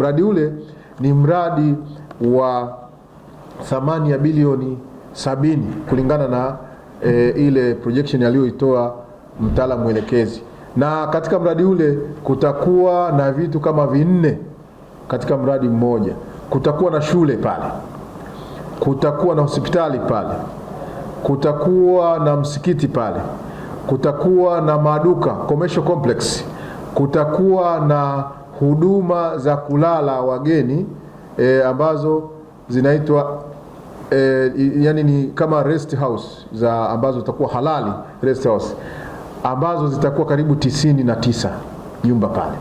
Mradi ule ni mradi wa thamani ya bilioni 70 kulingana na ile projection aliyoitoa mtaalamu mwelekezi. Na katika mradi ule kutakuwa na vitu kama 4 katika mradi mmoja. Kutakuwa na shule pale, kutakuwa na hospitali pale, kutakuwa na msikiti pale, kutakuwa na maduka commercial complex, kutakuwa na huduma za kulala wageni ambazo zinaitwa yani ni kama rest house za ambazo zitakuwa halali rest house, ambazo zitakuwa karibu 99 nyumba pale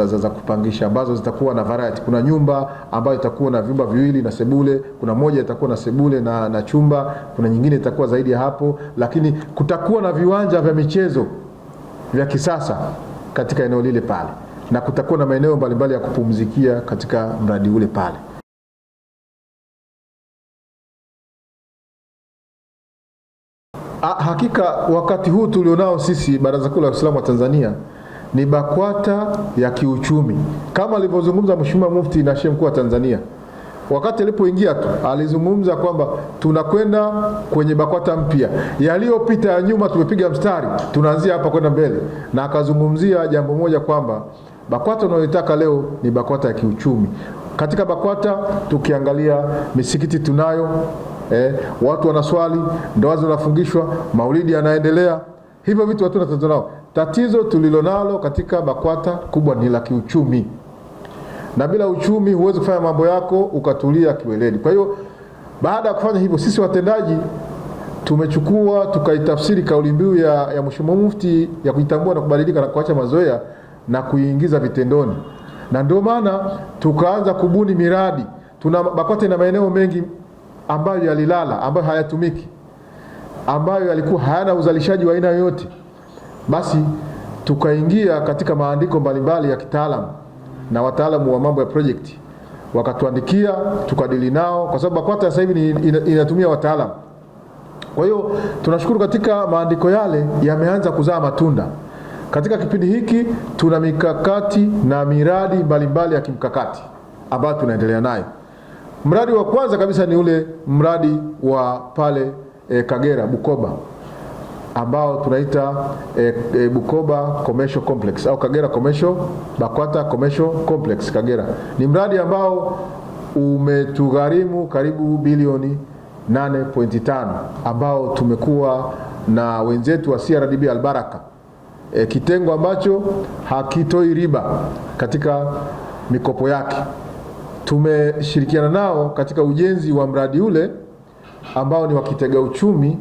za kupangisha, ambazo zitakuwa na variety. Kuna nyumba ambayo itakuwa na vyumba 2 na sebule, kuna moja itakuwa na sebule na chumba, kuna nyingine itakuwa zaidi ya hapo, lakini kutakuwa na viwanja vya michezo vya kisasa katika eneo lile pale, na kutakuwa na maeneo mbalimbali ya kupumzikia katika mradi ule pale. Hakika wakati huu tulionao sisi Baraza Kuu la Waislamu wa Tanzania ni BAKWATA ya kiuchumi, kama alivyozungumza Mheshimiwa Mufti na Sheikh Mkuu wa Tanzania. Wakati alipoingia tu alizungumza kwamba tunakwenda kwenye BAKWATA mpya, yaliyopita ya nyuma tumepiga mstari, tunaanzia hapa kwenda mbele. Na akazungumzia jambo moja kwamba BAKWATA tunayotaka leo ni BAKWATA ya kiuchumi. Katika BAKWATA tukiangalia misikiti tunayo, watu wanaswali, ndoa zinafungishwa, maulidi yanaendelea. Hivyo vitu watu tatizo nao. Tatizo tulilonalo katika BAKWATA kubwa ni la kiuchumi. Na bila uchumi huwezi kufanya mambo yako ukatulia kiweledi. Kwa hiyo baada ya kufanya hivyo, sisi watendaji tumechukua tukaitafsiri kauli mbiu ya Mheshimiwa Mufti ya kuitambua na kubadilika na kuacha mazoea na kuiingiza vitendoni. Na ndio maana tukaanza kubuni miradi. BAKWATA ina maeneo mengi ambayo yalilala, ambayo hayatumiki, ambayo yalikuwa hayana uzalishaji wa aina yoyote. Basi tukaingia katika maandiko mbalimbali ya kitaalamu, na wataalamu wa mambo ya project wakatuandikia, tukadili nao, kwa sababu BAKWATA sasa hivi inatumia wataalamu. Kwa hiyo tunashukuru katika maandiko yale yameanza kuzaa matunda. Katika kipindi hiki tuna mikakati na miradi mbalimbali ya kimkakati ambayo tunaendelea nayo. Mradi wa kwanza kabisa ni ule mradi wa pale Kagera Bukoba, ambao tunaita Bukoba Commercial Complex au Kagera Commercial, BAKWATA Commercial Complex Kagera. Ni mradi ambao umetugharimu karibu bilioni 8.5, ambao tumekuwa na wenzetu wa CRDB Albaraka, kitengo ambacho hakitoi riba katika mikopo yake. Tumeshirikiana nao katika ujenzi wa mradi ule ambao ni wa kitega uchumi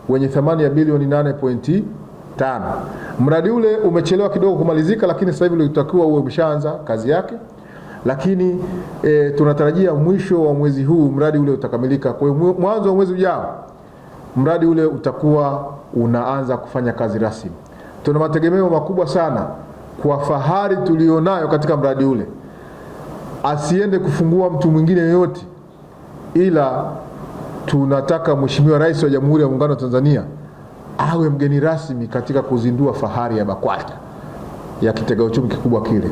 wenye thamani ya bilioni 8.5. Mradi ule umechelewa kidogo kumalizika, lakini sasa hivi utakuwa umeshaanza kazi yake. Lakini tunatarajia mwisho wa mwezi huu mradi ule utakamilika. Kwa hiyo mwanzo wa mwezi ujao mradi ule utakuwa unaanza kufanya kazi rasmi. Tuna mategemeo makubwa sana kwa fahari tulionayo katika mradi ule. Asiende kufungua mtu mwingine yoyote, ila tunataka Mheshimiwa Rais wa Jamhuri ya Muungano wa Tanzania awe mgeni rasmi katika kuzindua fahari ya BAKWATA ya kitega uchumi kikubwa kile.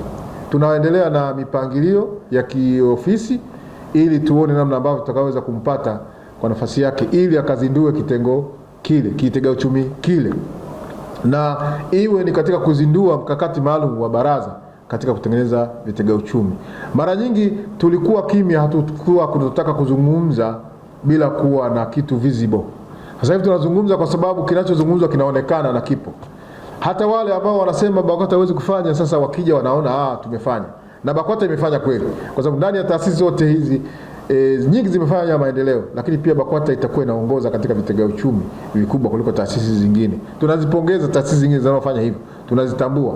Tunaendelea na mipangilio ya kiofisi ili tuone namna ambavyo tutakaweza kumpata kwa nafasi yake ili akazindue kitengo kile, kitega uchumi kile. Na iwe ni katika kuzindua mkakati maalum wa baraza katika kutengeneza vitega uchumi. Mara nyingi tulikuwa kimya, hatukuwa tunataka kuzungumza bila kuwa na kitu visible. Sasa hivi tunazungumza kwa sababu kinachozungumzwa kinaonekana na kipo. Hata wale ambao wanasema BAKWATA hawezi kufanya, sasa wakija wanaona tumefanya. Na BAKWATA imefanya kweli. Kwa sababu ndani ya taasisi zote hizi nyingi zimefanya maendeleo, lakini pia BAKWATA itakuwa inaongoza katika vitega uchumi vikubwa kuliko taasisi zingine. Tunazipongeza taasisi zingine zinazofanya hivyo. Tunazitambua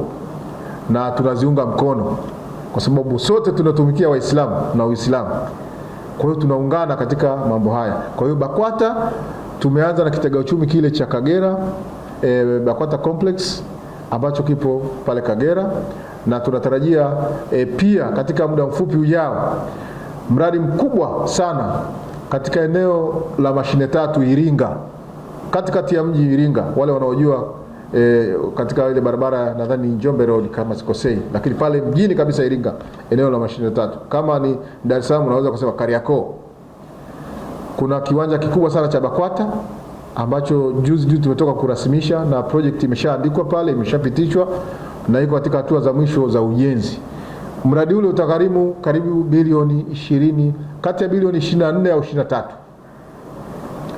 na tunaziunga mkono kwa sababu sote tunatumikia Waislamu na Uislamu. Kwa hiyo tunaungana katika mambo haya. Kwa hiyo BAKWATA tumeanza na kitega uchumi kile cha Kagera, BAKWATA Complex ambacho kipo pale Kagera, na tunatarajia pia katika muda mfupi ujao mradi mkubwa sana katika eneo la Mashine Tatu Iringa, katikati ya mji Iringa. Wale wanaojua katika ile barabara nadhani Njombe Road kama sikosei, lakini pale mjini kabisa Iringa, eneo la mashine tatu. Kama ni Dar es Salaam unaweza kusema Kariakoo. Kuna kiwanja kikubwa sana cha BAKWATA ambacho juzi tumetoka kurasimisha, na project imeshaandikwa pale, imeshapitishwa na iko katika hatua za mwisho za ujenzi. Mradi ule utagharimu karibu bilioni 20, kati ya bilioni 24 au 23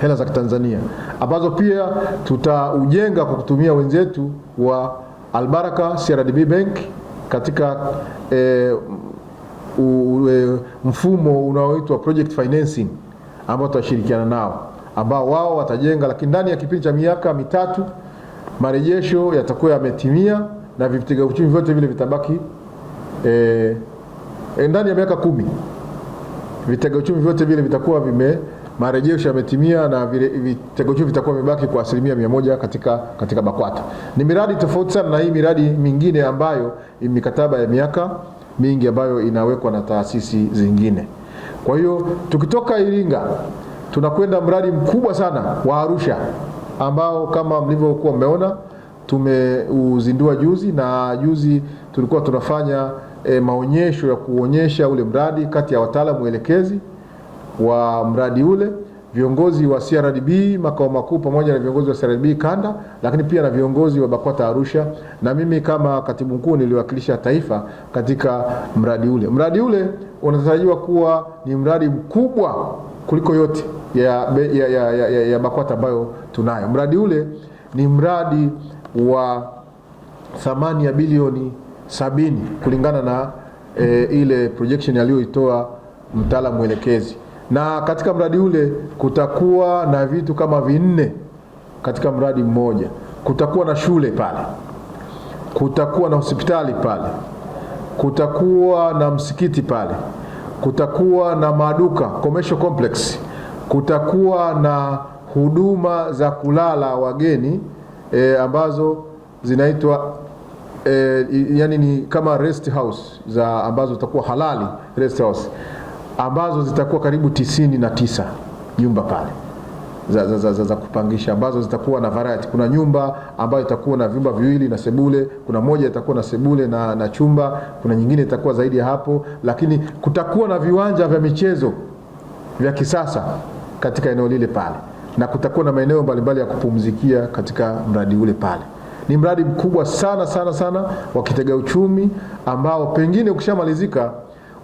hela za Tanzania, ambazo pia tutaujenga kwa kutumia wenzetu wa Albaraka CRDB Bank katika mfumo unaoitwa project financing, ambao tutashirikiana nao, ambao wao watajenga, lakini ndani ya kipindi cha miaka mitatu marejesho yatakuwa yametimia na vitega uchumi vyote vile vitabaki ndani ya miaka 10 vitega uchumi vyote vile vitakuwa marejesho yametimia na vitega uchumi vitakuwa vimebaki kwa 100% katika BAKWATA. Ni miradi tofauti sana na hii miradi mingine ambayo mikataba ya miaka mingi ambayo inawekwa na taasisi zingine. Kwa hiyo tukitoka Iringa tunakwenda mradi mkubwa sana wa Arusha, ambao kama mlivyokuwa mmeona tumeuzindua juzi, na juzi tulikuwa tunafanya maonyesho ya kuonyesha ule mradi kati ya wataalamu elekezi wa mradi ule, viongozi wa CRDB makao makuu pamoja na viongozi wa CRDB kanda, lakini pia na viongozi wa BAKWATA Arusha, na mimi kama katibu mkuu niliwakilisha taifa katika mradi ule. Mradi ule unatarajiwa kuwa ni mradi mkubwa kuliko yote ya BAKWATA ambayo tunayo. Mradi ule ni mradi wa thamani ya bilioni 70 kulingana na ile projection aliyoitoa mtaalamu elekezi. Na katika mradi ule kutakuwa na vitu kama 4 katika mradi mmoja. Kutakuwa na shule pale, kutakuwa na hospitali pale, kutakuwa na msikiti pale, kutakuwa na maduka commercial complex, kutakuwa na huduma za kulala wageni ambazo zinaitwa yani ni kama rest house za ambazo zitakuwa halali rest house, ambazo zitakuwa karibu 99 nyumba pale za kupangisha, ambazo zitakuwa na variety. Kuna nyumba ambayo itakuwa na vyumba viwili na sebule, kuna moja itakuwa na sebule na chumba, kuna nyingine itakuwa zaidi ya hapo, lakini kutakuwa na viwanja vya michezo vya kisasa katika eneo lile pale, na kutakuwa na maeneo mbalimbali ya kupumzikia katika mradi ule pale. Ni mradi mkubwa sana sana sana wa kitega uchumi ambao pengine ukishamalizika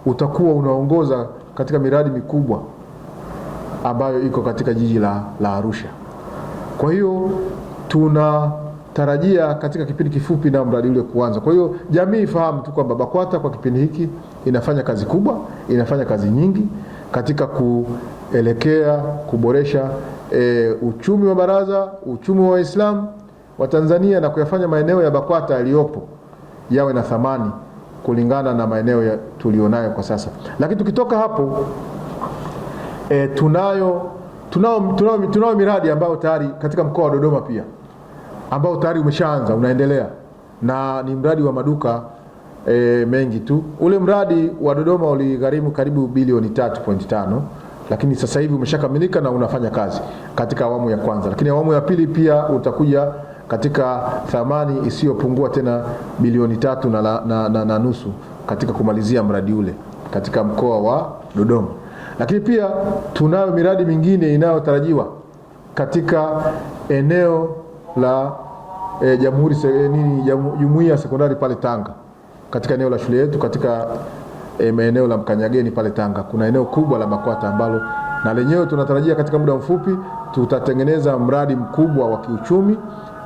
utakuwa unaongoza katika miradi mikubwa ambayo iko katika jiji la Arusha. Kwa hiyo tunatarajia katika kipindi kifupi na mradi ule kuanza. Kwa hiyo jamii ifahamu tu kwamba BAKWATA kwa kipindi hiki inafanya kazi kubwa, inafanya kazi nyingi katika kuelekea kuboresha uchumi wa baraza, uchumi wa Waislamu wa Tanzania, na kuyafanya maeneo ya BAKWATA yaliyopo yawe na thamani kulingana na maeneo tulionayo kwa sasa. Lakini tukitoka hapo tunao miradi ambayo tayari katika mkoa wa Dodoma pia ambao tayari umeshaanza, unaendelea, na ni mradi wa maduka mengi tu. Ule mradi wa Dodoma uligharimu karibu bilioni 3.5, lakini sasa hivi umeshakamilika na unafanya kazi katika awamu ya kwanza, lakini awamu ya pili pia utakuja katika thamani isiyopungua tena bilioni 3 na nusu katika kumalizia mradi ule katika mkoa wa Dodoma. Lakini pia tunayo miradi mingine inayotarajiwa katika eneo la Jumuiya Sekondari pale Tanga, katika eneo la shule yetu, katika eneo la Mkanyageni pale Tanga. Kuna eneo kubwa la BAKWATA ambalo na lenyewe tunatarajia katika muda mfupi tutatengeneza mradi mkubwa wa kiuchumi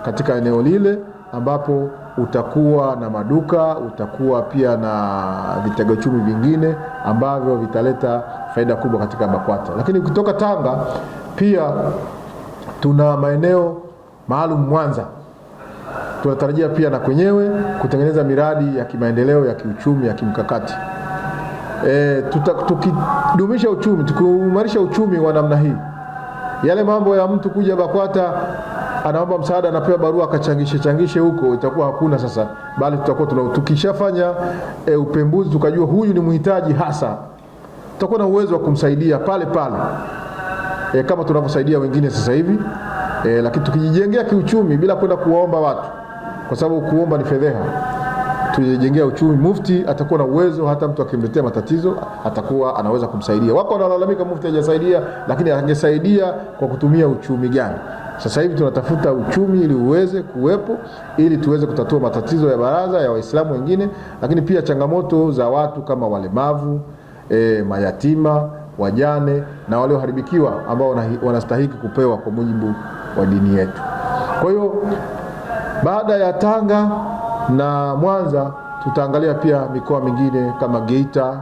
katika eneo lile, ambapo utakuwa na maduka, utakuwa pia na vitega uchumi vingine ambavyo vitaleta faida kubwa katika BAKWATA. Lakini kutoka Tanga pia tuna maeneo maalum Mwanza. Tunatarajia pia na kwenyewe kutengeneza miradi ya kimaendeleo ya kiuchumi ya kimkakati. Tukidumisha uchumi, tukiimarisha uchumi wa namna hii, yale mambo ya mtu kuja BAKWATA anaomba msaada, anapewa barua akachangishe huko, itakuwa hakuna sasa, bali tutakuwa tukishafanya upembuzi tukajua huyu ni mhitaji hasa, tutakuwa na uwezo wa kumsaidia pale pale kama tunavyosaidia wengine sasa hivi, Lakini tukijijengea kiuchumi bila kwenda kuwaomba watu, kwa sababu kuomba ni fedheha, tujijengea uchumi, mufti atakuwa na uwezo, hata mtu akimletea matatizo atakuwa anaweza kumsaidia. Wako wanalalamika mufti hajasaidia, lakini angesaidia kwa kutumia uchumi gani? Sasa hivi tunatafuta uchumi ili uweze kuwepo, ili tuweze kutatua matatizo ya baraza ya Waislamu wengine, lakini pia changamoto za watu kama walemavu, mayatima, wajane na walioharibikiwa ambao wanastahili kupewa kwa mujibu wa dini yetu. Kwa hiyo baada ya Tanga na Mwanza tutaangalia pia mikoa mingine kama Geita,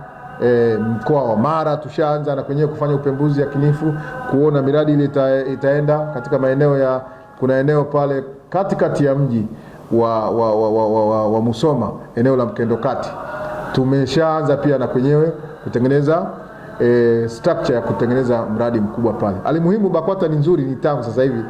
mkoa wa Mara tushaanza na kwenyewe kufanya upembuzi yakinifu kuona miradi ile itaenda katika maeneo kuna eneo pale katikati ya mji wa Musoma, eneo la Mkendo Kati. Tumeshaanza pia na kwenyewe kutengeneza structure ya kutengeneza mradi mkubwa pale. Alimuhimu BAKWATA ni nzuri, ni tamu sasa hivi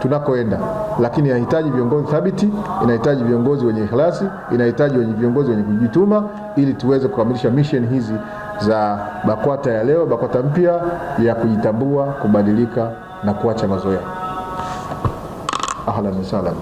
tunakoenda, lakini inahitaji viongozi thabiti, inahitaji viongozi wenye ikhlasi, inahitaji viongozi wenye kujituma ili tuweze kukamilisha mission hizi za BAKWATA ya leo, BAKWATA mpya ya kujitambua, kubadilika na kuacha mazoea. Ahlan wa sahlan.